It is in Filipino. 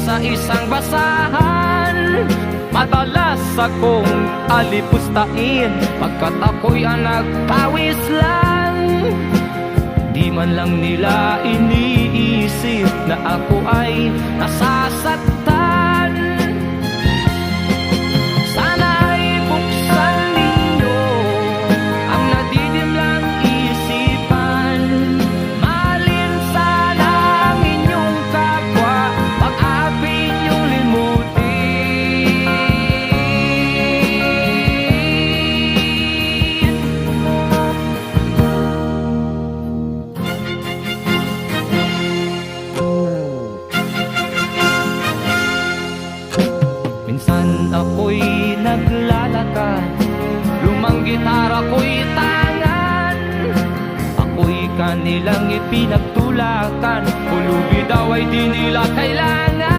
sa isang basahan. Madalas akong alipustain pagkat ako'y nagpawis lang. Di man lang nila iniisip na ako ay nasasaktan. Sana'y buksan ninyo ang nadidimlang isipan. Mahalin sana ang inyong kapwa, pag-api niyong limutin. Minsan ako'y naglalakad, lumang gitara ko'y tangan. Ako'y kanilang ipinagtulakan, pulubi daw ay di nila kailangan.